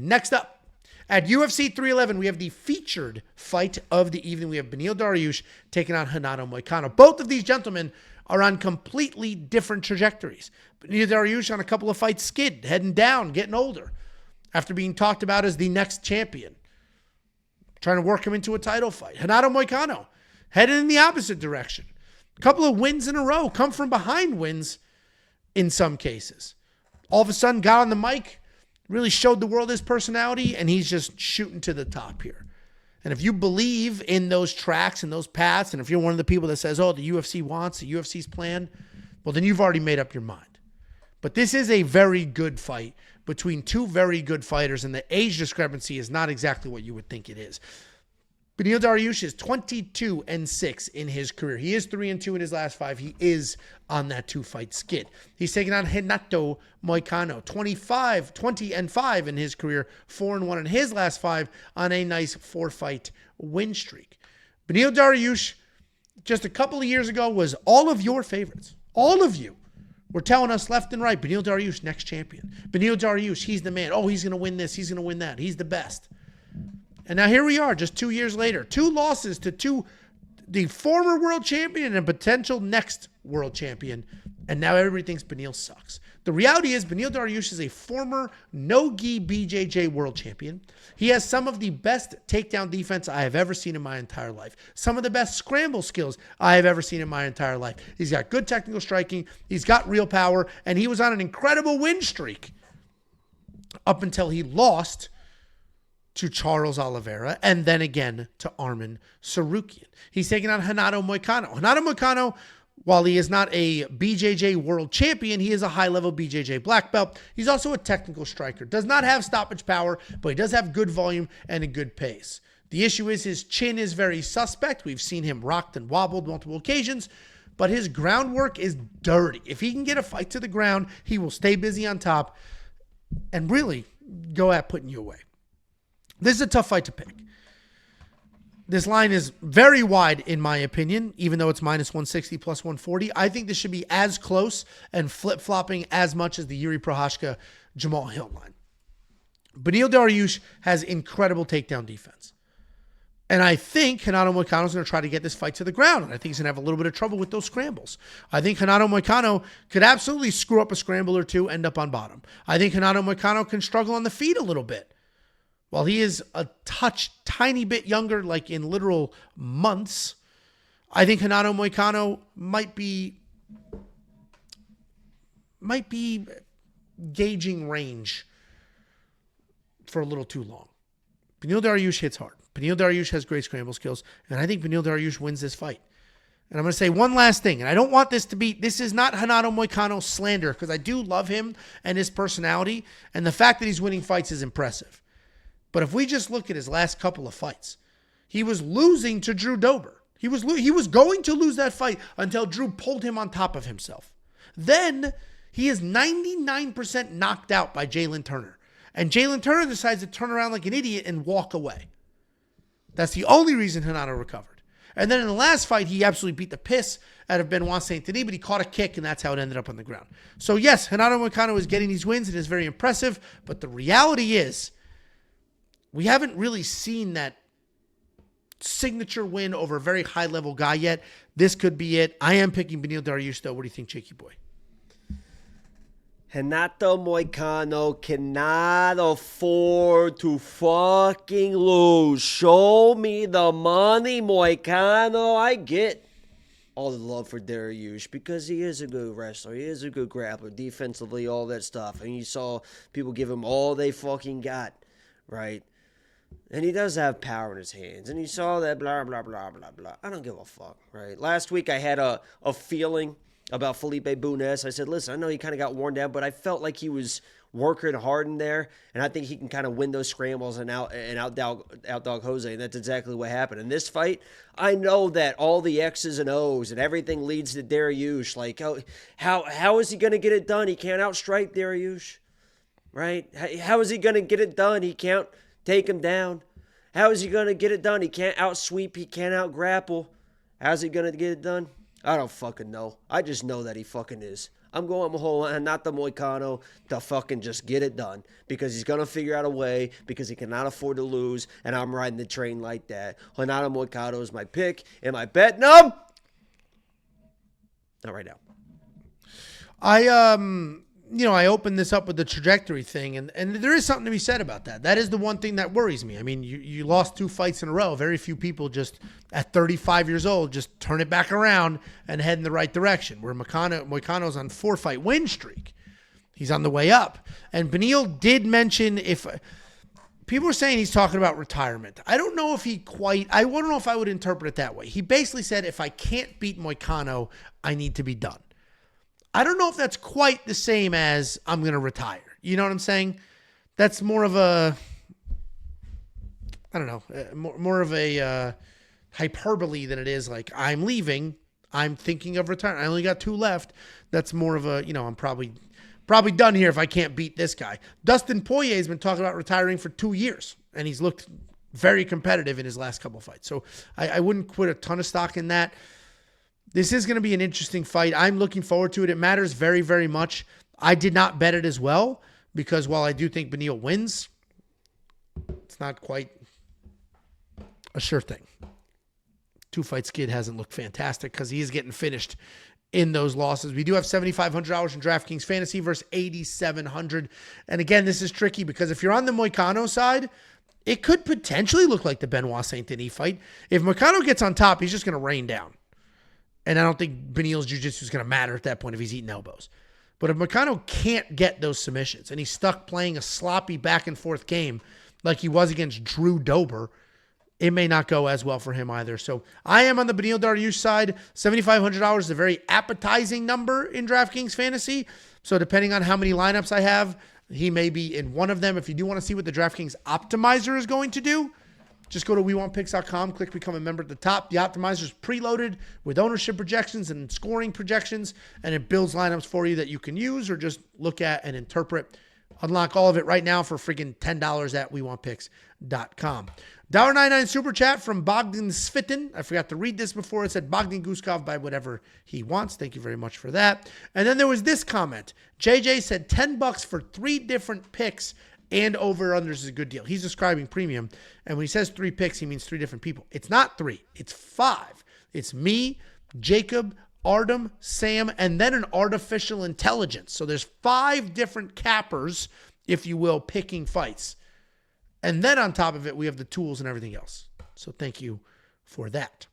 Next up, at UFC 311, we have the featured fight of the evening. We have Beneil Dariush taking on Renato Moicano. Both of these gentlemen are on completely different trajectories. Beneil Dariush on a couple of fights skid, heading down, getting older, after being talked about as the next champion, trying to work him into a title fight. Renato Moicano headed in the opposite direction. A couple of wins in a row, come from behind wins in some cases. All of a sudden got on the mic, really showed the world his personality, and he's just shooting to the top here. And if you believe in those tracks and those paths, and if you're one of the people that says, oh, the UFC wants, the UFC's plan, well, then you've already made up your mind. But this is a very good fight between two very good fighters, and the age discrepancy is not exactly what you would think it is. Beneil Dariush is 22-6 in his career. He is 3-2 in his last 5. He is on that 2-fight skid. He's taking on Renato Moicano, 20-5 in his career, 4-1 in his last 5 on a nice 4-fight win streak. Beneil Dariush, just a couple of years ago, was all of your favorites. All of you were telling us left and right, Beneil Dariush, next champion. Beneil Dariush, he's the man. Oh, he's going to win this. He's going to win that. He's the best. And now here we are, just 2 years later. 2 losses to the former world champion and a potential next world champion. And now everybody thinks Beneil sucks. The reality is Beneil Dariush is a former no-gi BJJ world champion. He has some of the best takedown defense I have ever seen in my entire life. Some of the best scramble skills I have ever seen in my entire life. He's got good technical striking. He's got real power. And he was on an incredible win streak up until he lost to Charles Oliveira, and then again to Arman Tsarukyan. He's taking on Renato Moicano. Renato Moicano, while he is not a BJJ world champion, he is a high-level BJJ black belt. He's also a technical striker. Does not have stoppage power, but he does have good volume and a good pace. The issue is his chin is very suspect. We've seen him rocked and wobbled multiple occasions, but his groundwork is dirty. If he can get a fight to the ground, he will stay busy on top and really go at putting you away. This is a tough fight to pick. This line is very wide, in my opinion, even though it's minus 160 plus 140. I think this should be as close and flip-flopping as much as the Yuri Prochazka Jamal Hill line. Beneil Dariush has incredible takedown defense. And I think Renato Moicano is going to try to get this fight to the ground. And I think he's going to have a little bit of trouble with those scrambles. I think Renato Moicano could absolutely screw up a scramble or two, end up on bottom. I think Renato Moicano can struggle on the feet a little bit. While he is a tiny bit younger, like in literal months, I think Renato Moicano might be gauging range for a little too long. Beneil Dariush hits hard. Beneil Dariush has great scramble skills, and I think Beneil Dariush wins this fight. And I'm going to say one last thing, and I don't want this to be, this is not Renato Moicano slander, because I do love him and his personality, and the fact that he's winning fights is impressive. But if we just look at his last couple of fights, he was losing to Drew Dober. He was going to lose that fight until Drew pulled him on top of himself. Then he is 99% knocked out by Jalen Turner. And Jalen Turner decides to turn around like an idiot and walk away. That's the only reason Renato recovered. And then in the last fight, he absolutely beat the piss out of Benoit Saint-Denis, but he caught a kick, and that's how it ended up on the ground. So yes, Renato Moicano is getting these wins. It is very impressive. But the reality is, we haven't really seen that signature win over a very high-level guy yet. This could be it. I am picking Beneil Dariush, though. What do you think, Jakey boy? Renato Moicano cannot afford to fucking lose. Show me the money, Moicano. I get all the love for Dariush because he is a good wrestler. He is a good grappler, defensively, all that stuff. And you saw people give him all they fucking got, right? And he does have power in his hands. And you saw that blah, blah, blah, blah, blah. I don't give a fuck, right? Last week I had a feeling about Felipe Bunes. I said, listen, I know he kind of got worn down, but I felt like he was working hard in there. And I think he can kind of win those scrambles and outdog Jose. And that's exactly what happened. In this fight, I know that all the X's and O's and everything leads to Dariush. Like, how is he going to get it done? He can't outstrike Dariush, right? How is he going to get it done? He can't take him down. How is he going to get it done? He can't outsweep. He can't outgrapple. How's he going to get it done? I don't fucking know. I just know that he fucking is. I'm going with Renato Moicano to fucking just get it done because he's going to figure out a way because he cannot afford to lose, and I'm riding the train like that. Renato Moicano is my pick and my bet. No! Not right now. I opened this up with the trajectory thing, and there is something to be said about that. That is the one thing that worries me. I mean, you lost 2 fights in a row. Very few people just at 35 years old just turn it back around and head in the right direction. Where Moicano's on 4-fight win streak. He's on the way up. And Beneil did mention if people are saying he's talking about retirement. I don't know if I don't know if I would interpret it that way. He basically said if I can't beat Moicano, I need to be done. I don't know if that's quite the same as I'm going to retire. You know what I'm saying? That's more of a, I don't know, more of a hyperbole than it is like I'm leaving. I'm thinking of retiring. I only got 2 left. That's more of a, I'm probably done here if I can't beat this guy. Dustin Poirier has been talking about retiring for 2 years, and he's looked very competitive in his last couple fights. So I wouldn't put a ton of stock in that. This is going to be an interesting fight. I'm looking forward to it. It matters very, very much. I did not bet it as well because while I do think Beneil wins, it's not quite a sure thing. 2-fight skid hasn't looked fantastic because he is getting finished in those losses. We do have $7,500 in DraftKings Fantasy versus $8,700. And again, this is tricky because if you're on the Moicano side, it could potentially look like the Benoit Saint Denis fight. If Moicano gets on top, he's just going to rain down. And I don't think Beneil's jiu-jitsu is going to matter at that point if he's eating elbows. But if Moicano can't get those submissions and he's stuck playing a sloppy back-and-forth game like he was against Drew Dober, it may not go as well for him either. So I am on the Beneil Dariush side. $7,500 is a very appetizing number in DraftKings Fantasy. So depending on how many lineups I have, he may be in one of them. If you do want to see what the DraftKings Optimizer is going to do, just go to WeWantPicks.com, click Become a Member at the top. The Optimizer is preloaded with ownership projections and scoring projections, and it builds lineups for you that you can use or just look at and interpret. Unlock all of it right now for friggin' $10 at WeWantPicks.com. $1.99 super chat from Bogdan Svitin. I forgot to read this before. It said Bogdan Guskov buy whatever he wants. Thank you very much for that. And then there was this comment. JJ said $10 for 3 different picks and over-unders is a good deal. He's describing premium, and when he says 3 picks, he means 3 different people. It's not 3. It's 5. It's me, Jacob, Artem, Sam, and then an artificial intelligence. So there's 5 different cappers, if you will, picking fights. And then on top of it, we have the tools and everything else. So thank you for that.